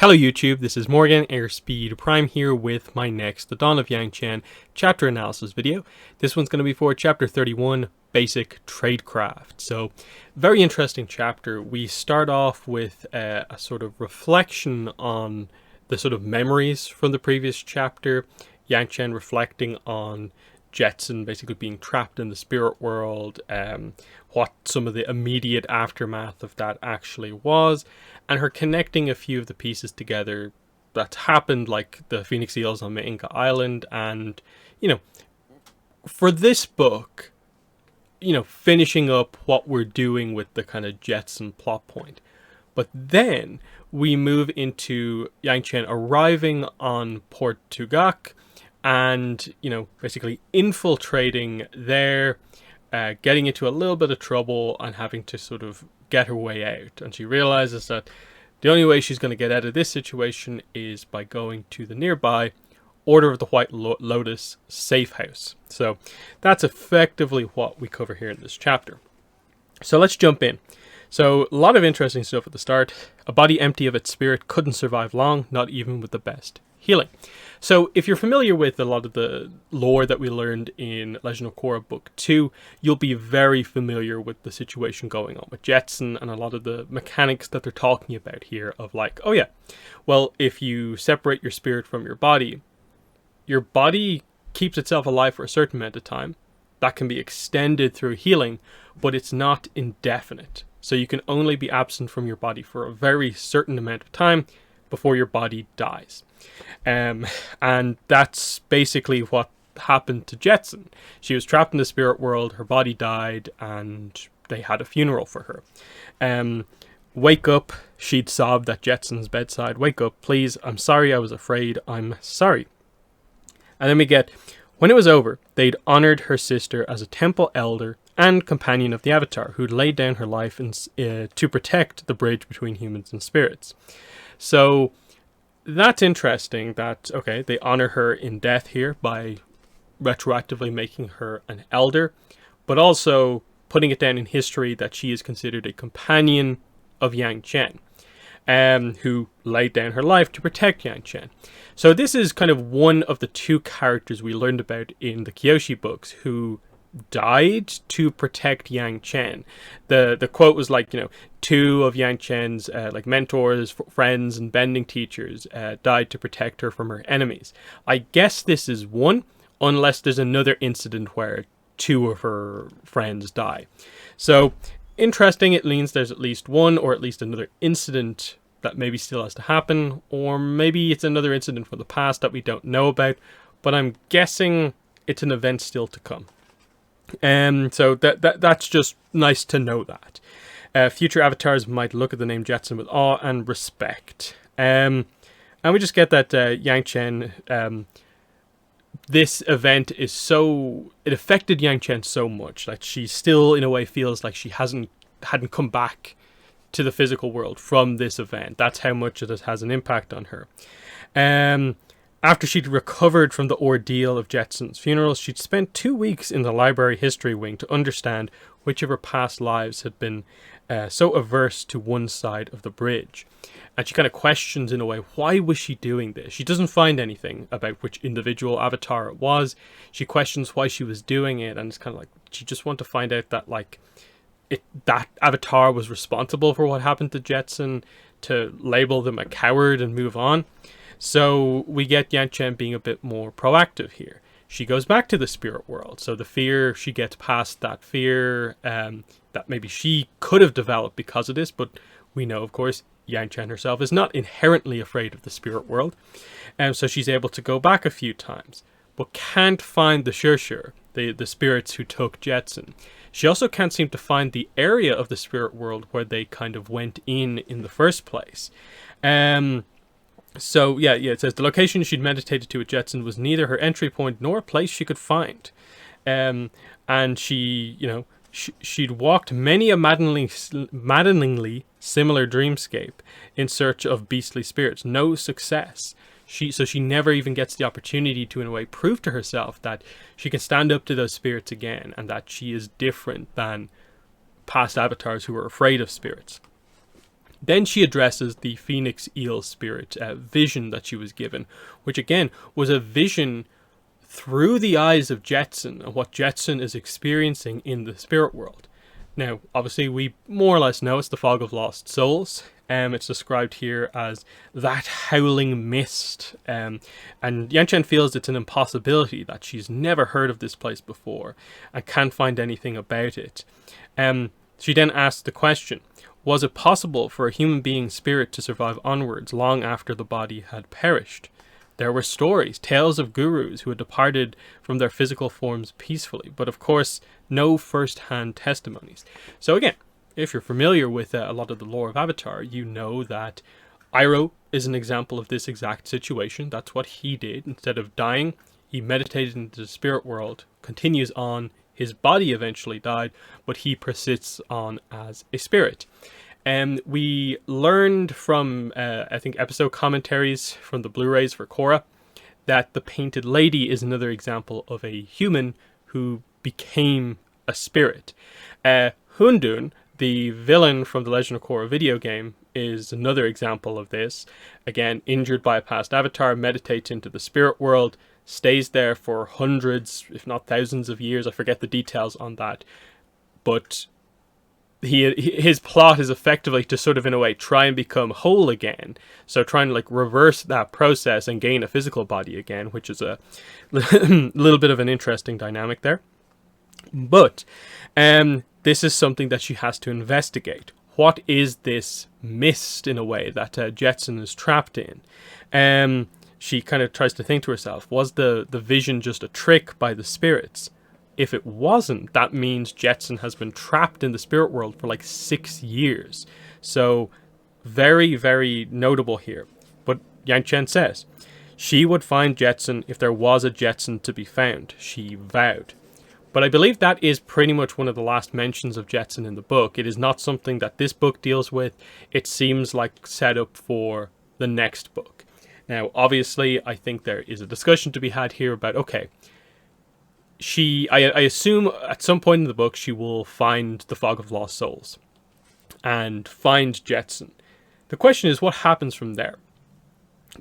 Hello YouTube, this is Morgan, Airspeed Prime here with my next The Dawn of Yangchen chapter analysis video. This one's going to be for chapter 31, Basic Tradecraft. So, very interesting chapter. We start off with a sort of reflection on the sort of memories from the previous chapter. Yangchen reflecting on Jetson basically being trapped in the spirit world, what some of the immediate aftermath of that actually was, and her connecting a few of the pieces together that's happened, like the Phoenix Eels on Mainka Island, and, for this book, finishing up what we're doing with the kind of Jetson plot point. But then we move into Yangchen arriving on Port Tugak, and, basically infiltrating there, getting into a little bit of trouble and having to sort of get her way out. And she realizes that the only way she's going to get out of this situation is by going to the nearby Order of the White Lotus safe house. So that's effectively what we cover here in this chapter. So let's jump in. So a lot of interesting stuff at the start. A body empty of its spirit couldn't survive long, not even with the best healing. So if you're familiar with a lot of the lore that we learned in Legend of Korra Book 2, you'll be very familiar with the situation going on with Jetson and a lot of the mechanics that they're talking about here of like, oh yeah, well, if you separate your spirit from your body keeps itself alive for a certain amount of time. That can be extended through healing, but it's not indefinite. So you can only be absent from your body for a very certain amount of time before your body dies. And that's basically what happened to Jetson. She was trapped in the spirit world, her body died, and they had a funeral for her. Wake up, she'd sobbed at Jetson's bedside. Wake up, please, I'm sorry, I was afraid, I'm sorry. And then we get, when it was over, they'd honored her sister as a temple elder and companion of the Avatar, who'd laid down her life to protect the bridge between humans and spirits. So that's interesting that, okay, they honor her in death here by retroactively making her an elder, but also putting it down in history that she is considered a companion of Yangchen, who laid down her life to protect Yangchen. So this is kind of one of the two characters we learned about in the Kyoshi books who died to protect Yangchen. The quote was like, two of Yangchen's like mentors, friends, and bending teachers died to protect her from her enemies. I guess this is one, unless there's another incident where two of her friends die. So interesting, it means there's at least one or at least another incident that maybe still has to happen, or maybe it's another incident from the past that we don't know about, but I'm guessing it's an event still to come. So that's just nice to know that. Future avatars might look at the name Jetson with awe and respect. And we just get that Yangchen, this event it affected Yangchen so much that she still in a way feels like she hadn't come back to the physical world from this event. That's how much it has an impact on her. After she'd recovered from the ordeal of Jetson's funeral, she'd spent 2 weeks in the library history wing to understand which of her past lives had been so averse to one side of the bridge. And she kind of questions in a way, why was she doing this? She doesn't find anything about which individual avatar it was. She questions why she was doing it, and it's kind of like she just wants to find out that that avatar was responsible for what happened to Jetson, to label them a coward and move on. So we get Yangchen being a bit more proactive here. She goes back to the spirit world. So the fear, she gets past that fear that maybe she could have developed because of this, but we know, of course, Yangchen herself is not inherently afraid of the spirit world. And so she's able to go back a few times, but can't find the Shurshur, the spirits who took Jetson. She also can't seem to find the area of the spirit world where they kind of went in the first place. So yeah, it says the location she'd meditated to at Jetson was neither her entry point nor a place she could find. And she, she'd walked many a maddeningly similar dreamscape in search of beastly spirits. No success. So she never even gets the opportunity to, in a way, prove to herself that she can stand up to those spirits again and that she is different than past avatars who were afraid of spirits. Then she addresses the Phoenix Eel spirit vision that she was given, which again was a vision through the eyes of Jetson and what Jetson is experiencing in the spirit world. Now, obviously, we more or less know it's the Fog of Lost Souls. It's described here as that howling mist. And Yangchen feels it's an impossibility, that she's never heard of this place before and can't find anything about it. She then asks the question, was it possible for a human being's spirit to survive onwards long after the body had perished? There were stories, tales of gurus who had departed from their physical forms peacefully, but of course, no first-hand testimonies. So again, if you're familiar with a lot of the lore of Avatar, you know that Iroh is an example of this exact situation. That's what he did. Instead of dying, he meditated into the spirit world, continues on. His body eventually died, but he persists on as a spirit. We learned from, I think, episode commentaries from the Blu-rays for Korra that the Painted Lady is another example of a human who became a spirit. Hundun, the villain from the Legend of Korra video game, is another example of this. Again, injured by a past avatar, meditates into the spirit world, stays there for hundreds, if not thousands of years. I forget the details on that. But his plot is effectively to sort of, in a way, try and become whole again. So trying to like reverse that process and gain a physical body again, which is a little bit of an interesting dynamic there. But this is something that she has to investigate. What is this mist, in a way, that Jetson is trapped in? She kind of tries to think to herself, was the vision just a trick by the spirits? If it wasn't, that means Jetson has been trapped in the spirit world for like 6 years. So very, very notable here. But Yangchen says, she would find Jetson if there was a Jetson to be found, she vowed. But I believe that is pretty much one of the last mentions of Jetson in the book. It is not something that this book deals with. It seems like set up for the next book. Now, obviously, I think there is a discussion to be had here about, okay, I assume at some point in the book she will find the Fog of Lost Souls and find Jetson. The question is, what happens from there?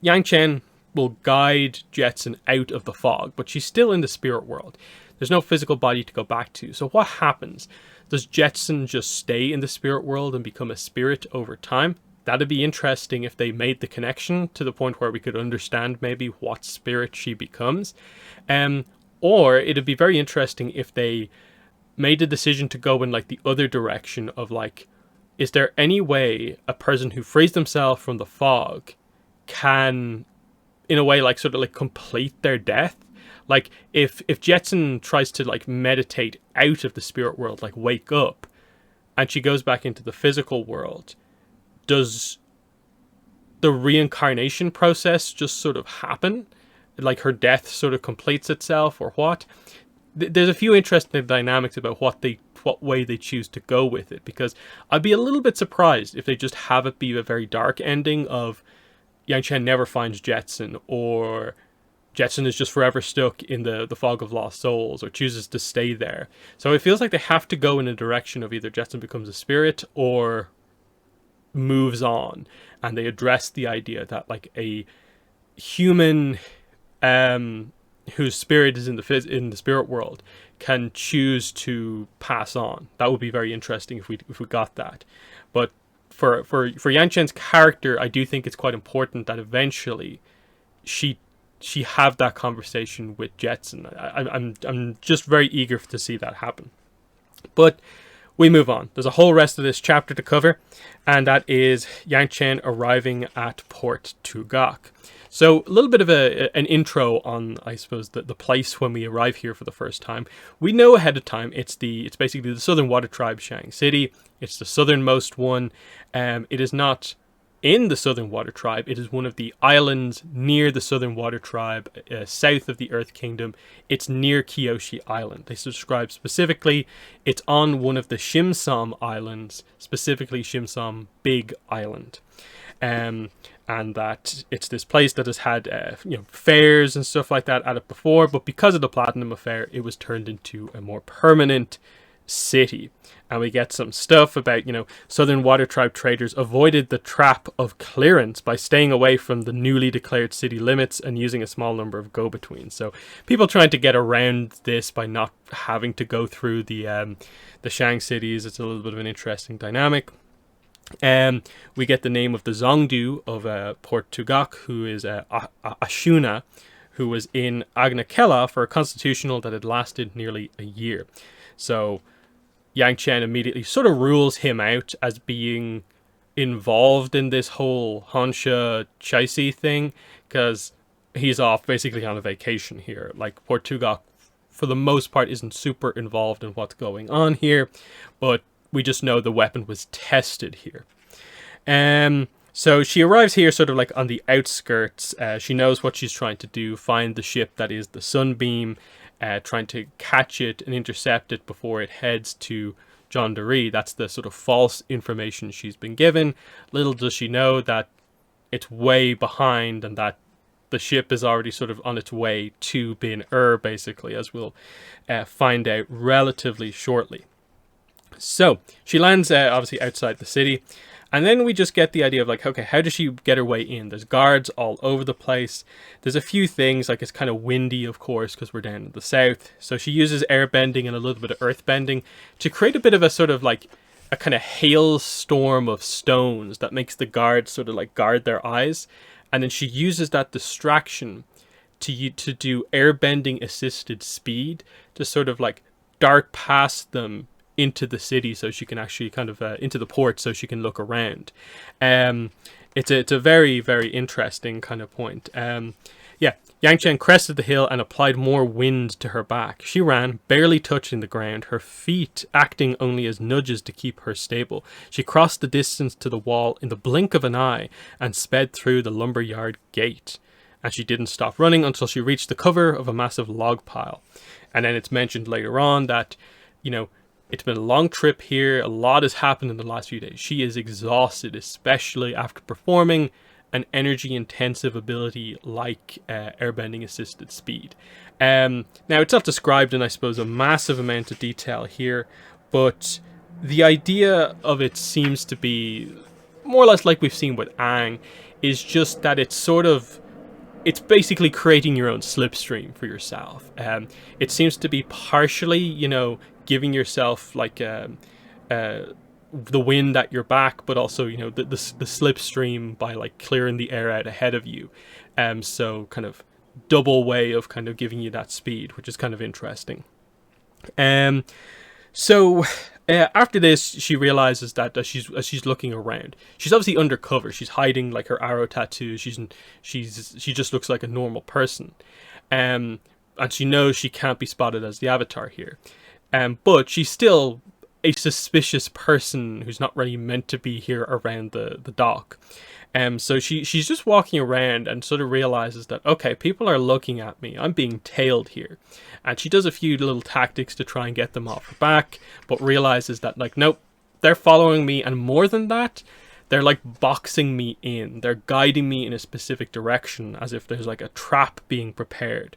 Yangchen will guide Jetson out of the fog, but she's still in the spirit world. There's no physical body to go back to. So what happens? Does Jetson just stay in the spirit world and become a spirit over time? That'd be interesting if they made the connection to the point where we could understand maybe what spirit she becomes. Or it'd be very interesting if they made the decision to go in like the other direction of like, is there any way a person who frees themselves from the fog can, in a way, like sort of like complete their death? Like if Jetson tries to like meditate out of the spirit world, like wake up, and she goes back into the physical world, does the reincarnation process just sort of happen? Like her death sort of completes itself, or what? There's a few interesting dynamics about what way they choose to go with it, because I'd be a little bit surprised if they just have it be a very dark ending of Yangchen never finds Jetson, or Jetson is just forever stuck in the Fog of Lost Souls, or chooses to stay there. So it feels like they have to go in a direction of either Jetson becomes a spirit or moves on, and they address the idea that like a human whose spirit is in the spirit world can choose to pass on. That would be very interesting if we got that. But for Yangchen's character, I do think it's quite important that eventually she have that conversation with Jetson. I'm just very eager to see that happen. But we move on. There's a whole rest of this chapter to cover, and that is Yangchen arriving at Port Tugak. So a little bit of an intro on, I suppose, the place when we arrive here for the first time. We know ahead of time it's basically the Southern Water Tribe, Shang City. It's the southernmost one. It is not in the Southern Water Tribe. It is one of the islands near the Southern Water Tribe, south of the Earth Kingdom. It's near Kyoshi Island. They describe specifically it's on one of the Shimsam Islands, specifically Shimsam Big Island. And that it's this place that has had fairs and stuff like that at it before, but because of the Platinum Affair, it was turned into a more permanent city. And we get some stuff about, Southern Water Tribe traders avoided the trap of clearance by staying away from the newly declared city limits and using a small number of go-betweens. So people trying to get around this by not having to go through the Shang cities. It's a little bit of an interesting dynamic. We get the name of the Zongdu of Port Tugak, who is Ashuna, who was in Agna-Kela for a constitutional that had lasted nearly a year. So Yangchen immediately sort of rules him out as being involved in this whole Honsha Chaisi thing, because he's off basically on a vacation here. Like, Port Tugak, for the most part, isn't super involved in what's going on here, but we just know the weapon was tested here. So she arrives here sort of like on the outskirts. She knows what she's trying to do, find the ship that is the Sunbeam, trying to catch it and intercept it before it heads to Jondari. That's the sort of false information she's been given. Little does she know that it's way behind and that the ship is already sort of on its way to Bin basically, as we'll find out relatively shortly. So she lands obviously outside the city. And then we just get the idea of like, okay, how does she get her way in? There's guards all over the place. There's a few things, like it's kind of windy, of course, because we're down in the south. So she uses air bending and a little bit of earth bending to create a bit of a sort of like a kind of hailstorm of stones that makes the guards sort of like guard their eyes. And then she uses that distraction to do air bending assisted speed to sort of like dart past them into the city, so she can actually kind of into the port, so she can look around. It's a very, very interesting kind of point. Yangchen crested the hill and applied more wind to her back. She ran, barely touching the ground, her feet acting only as nudges to keep her stable. She crossed the distance to the wall in the blink of an eye and sped through the lumberyard gate. And she didn't stop running until she reached the cover of a massive log pile. And then it's mentioned later on that, it's been a long trip here. A lot has happened in the last few days. She is exhausted, especially after performing an energy-intensive ability like airbending assisted speed. Now, it's not described in, I suppose, a massive amount of detail here, but the idea of it seems to be more or less like we've seen with Aang, is just that it's basically creating your own slipstream for yourself. It seems to be partially, giving yourself like the wind at your back, but also the slipstream by like clearing the air out ahead of you. So kind of double way of kind of giving you that speed, which is kind of interesting. So after this, she realizes that as she's looking around, she's obviously undercover. She's hiding like her arrow tattoo. She just looks like a normal person, and she knows she can't be spotted as the Avatar here. But she's still a suspicious person who's not really meant to be here around the dock. So she's just walking around and sort of realizes that, okay, people are looking at me. I'm being tailed here. And she does a few little tactics to try and get them off her back, but realizes that, like, nope, they're following me. And more than that, they're like boxing me in. They're guiding me in a specific direction as if there's like a trap being prepared.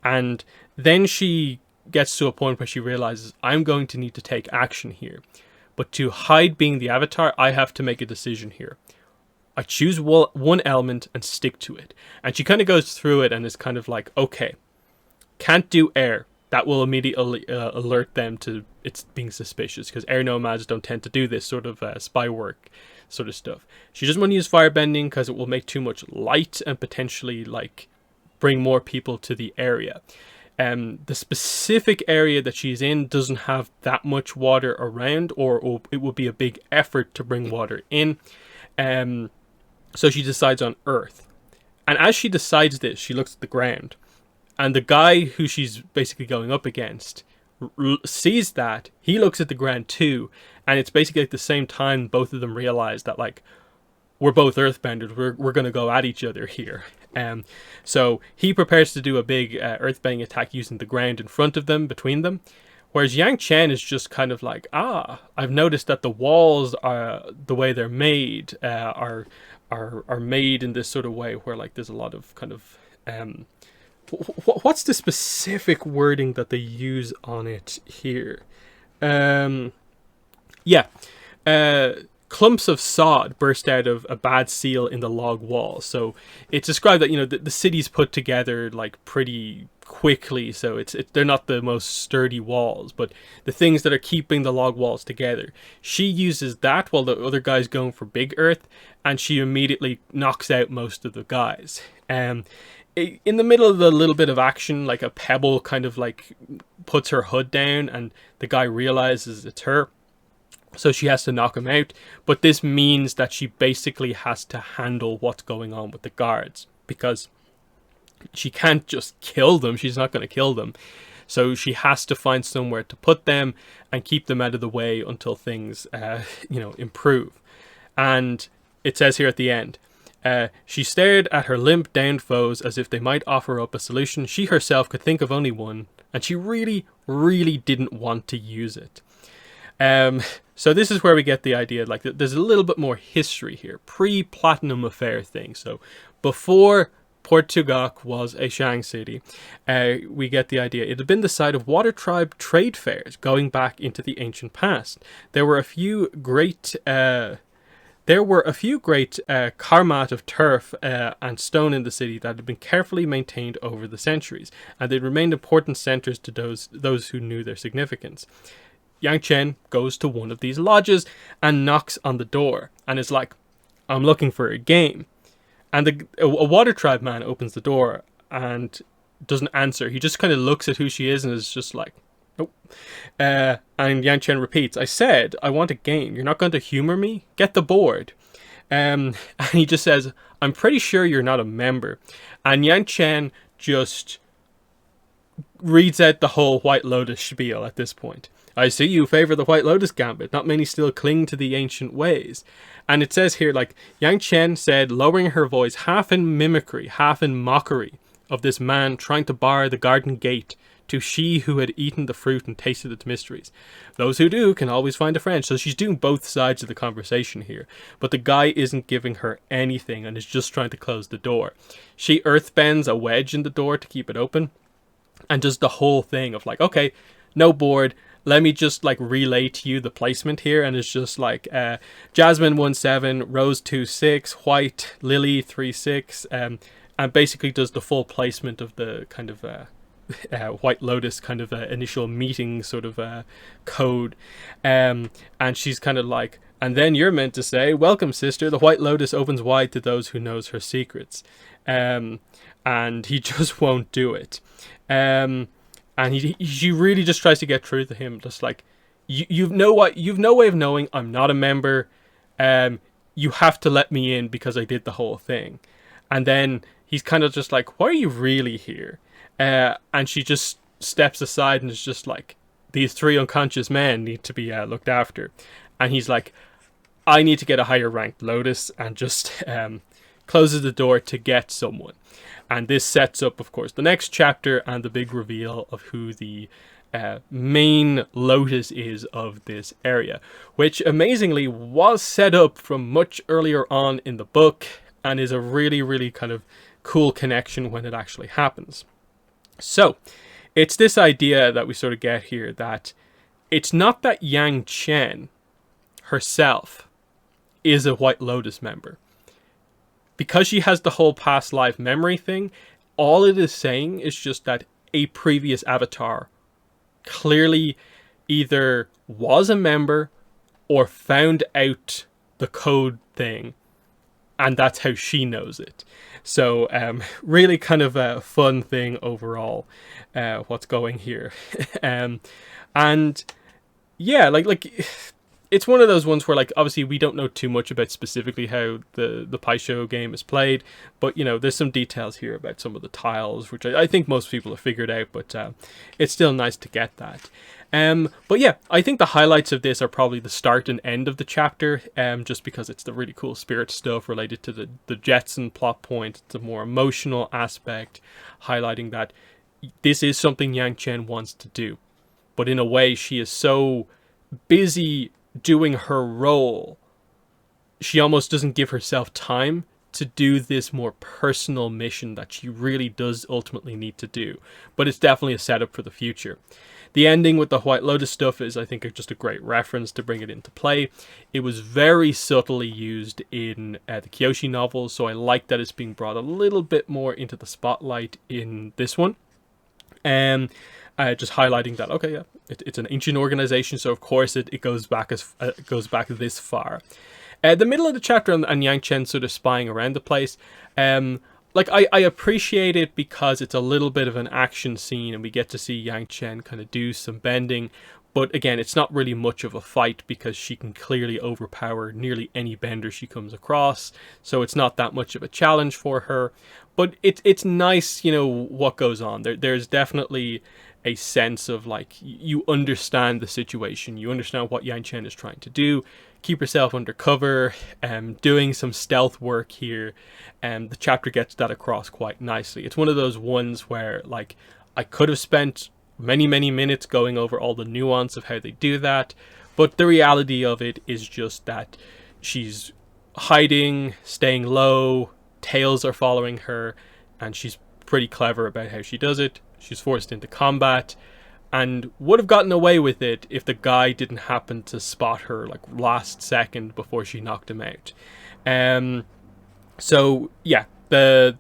And then she gets to a point where she realizes, I'm going to need to take action here. But to hide being the Avatar, I have to make a decision here. I choose one element and stick to it. And she kind of goes through it and is kind of like, okay, can't do air. That will immediately alert them to it's being suspicious, because air nomads don't tend to do this sort of spy work sort of stuff. She doesn't want to use firebending because it will make too much light and potentially like bring more people to the area. The specific area that she's in doesn't have that much water around, or it will be a big effort to bring water in. So she decides on earth. And as she decides this, she looks at the ground. And the guy who she's basically going up against sees that. He looks at the ground too. And it's basically at the same time both of them realize that, like, we're both earthbenders. We're going to go at each other here. So he prepares to do a big earthbending attack using the ground in front of them, between them. Whereas Yangchen is just kind of like, I've noticed that the walls are the way they're made are made in this sort of way where like there's a lot of kind of what's the specific wording that they use on it here? Um, yeah. Clumps of sod burst out of a bad seal in the log wall. So it's described that, you know, the city's put together like pretty quickly, so they're not the most sturdy walls, but the things that are keeping the log walls together. She uses that while the other guy's going for big earth, and she immediately knocks out most of the guys. In the middle of the little bit of action, like a pebble kind of like puts her hood down, and the guy realizes it's her. So she has to knock him out, but this means that she basically has to handle what's going on with the guards, because she can't just kill them. She's not going to kill them. So she has to find somewhere to put them and keep them out of the way until things, improve. And it says here at the end, she stared at her limp, downed foes as if they might offer up a solution. She herself could think of only one, and she really, really didn't want to use it. So this is where we get the idea, like, there's a little bit more history here, pre-Platinum Affair thing. So before Port Tugok was a Shang city, we get the idea. It had been the site of water tribe trade fairs going back into the ancient past. There were a few great karmat of turf and stone in the city that had been carefully maintained over the centuries, and they remained important centers to those who knew their significance. Yangchen goes to one of these lodges and knocks on the door and is like, I'm looking for a game. And a water tribe man opens the door and doesn't answer. He just kind of looks at who she is and is just like, nope. And Yangchen repeats, I said, I want a game. You're not going to humor me? Get the board. And he just says, I'm pretty sure you're not a member. And Yangchen just reads out the whole White Lotus spiel at this point. I see you favor the White Lotus gambit. Not many still cling to the ancient ways. And it says here, like, Yangchen said, lowering her voice, half in mimicry, half in mockery of this man trying to bar the garden gate to she who had eaten the fruit and tasted its mysteries. Those who do can always find a friend. So she's doing both sides of the conversation here. But the guy isn't giving her anything and is just trying to close the door. She earthbends a wedge in the door to keep it open and does the whole thing of like, okay, no board. Let me just like relay to you the placement here, and it's just like Jasmine 1-7, Rose 2-6, White, Lily 3-6, and basically does the full placement of the kind of White Lotus kind of initial meeting sort of code, and she's kind of like, and then you're meant to say, welcome sister, the White Lotus opens wide to those who knows her secrets, and he just won't do it. And she really just tries to get through to him, just like, you've no way of knowing I'm not a member. You have to let me in because I did the whole thing. And then he's kind of just like, why are you really here? And she just steps aside and is just like, these 3 unconscious men need to be looked after. And he's like, I need to get a higher ranked Lotus, and just closes the door to get someone. And this sets up, of course, the next chapter and the big reveal of who the main Lotus is of this area, which amazingly was set up from much earlier on in the book and is a really, really kind of cool connection when it actually happens. So it's this idea that we sort of get here, that it's not that Yangchen herself is a White Lotus member. Because she has the whole past life memory thing, all it is saying is just that a previous avatar clearly either was a member or found out the code thing, and that's how she knows it. So really kind of a fun thing overall, what's going here. And yeah, like it's one of those ones where, like, obviously we don't know too much about specifically how the Paisho game is played, but, you know, there's some details here about some of the tiles, which I think most people have figured out, but it's still nice to get that. But yeah, I think the highlights of this are probably the start and end of the chapter, just because it's the really cool spirit stuff related to the Jetson plot point, the more emotional aspect, highlighting that this is something Yangchen wants to do, but in a way she is so busy doing her role, she almost doesn't give herself time to do this more personal mission that she really does ultimately need to do. But it's definitely a setup for the future. The ending with the White Lotus stuff is, I think, just a great reference to bring it into play. It was very subtly used in the Kyoshi novels, so I like that it's being brought a little bit more into the spotlight in this one. Just highlighting that, okay, yeah, it's an ancient organization, so of course it goes back this far. The middle of the chapter and Yangchen sort of spying around the place, like I appreciate it because it's a little bit of an action scene, and we get to see Yangchen kind of do some bending. But again, it's not really much of a fight because she can clearly overpower nearly any bender she comes across. So it's not that much of a challenge for her. But it's nice, you know, what goes on. There's definitely a sense of, like, you understand the situation. You understand what Yangchen is trying to do. Keep yourself undercover, doing some stealth work here. The chapter gets that across quite nicely. It's one of those ones where, like, I could have spent many minutes going over all the nuance of how they do that, but the reality of it is just that she's hiding, staying low, tails are following her, and she's pretty clever about how she does it. She's forced into combat and would have gotten away with it if the guy didn't happen to spot her, like, last second before she knocked him out. So yeah, the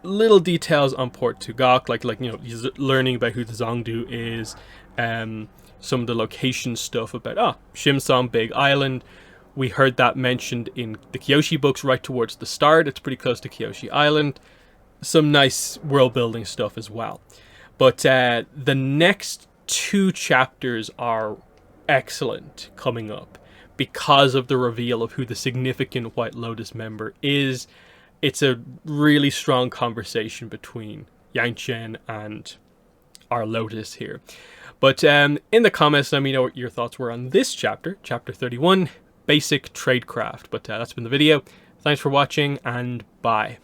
little details on Port Tugok, like you know, he's learning about who the Zongdu is, some of the location stuff about Shimsong, Big Island. We heard that mentioned in the Kyoshi books right towards the start. It's pretty close to Kyoshi Island. Some nice world building stuff as well. But the next 2 chapters are excellent coming up because of the reveal of who the significant White Lotus member is. It's a really strong conversation between Yangchen and our Lotus here. But in the comments, let me know what your thoughts were on this chapter, chapter 31, Basic Tradecraft. But that's been the video. Thanks for watching, and bye.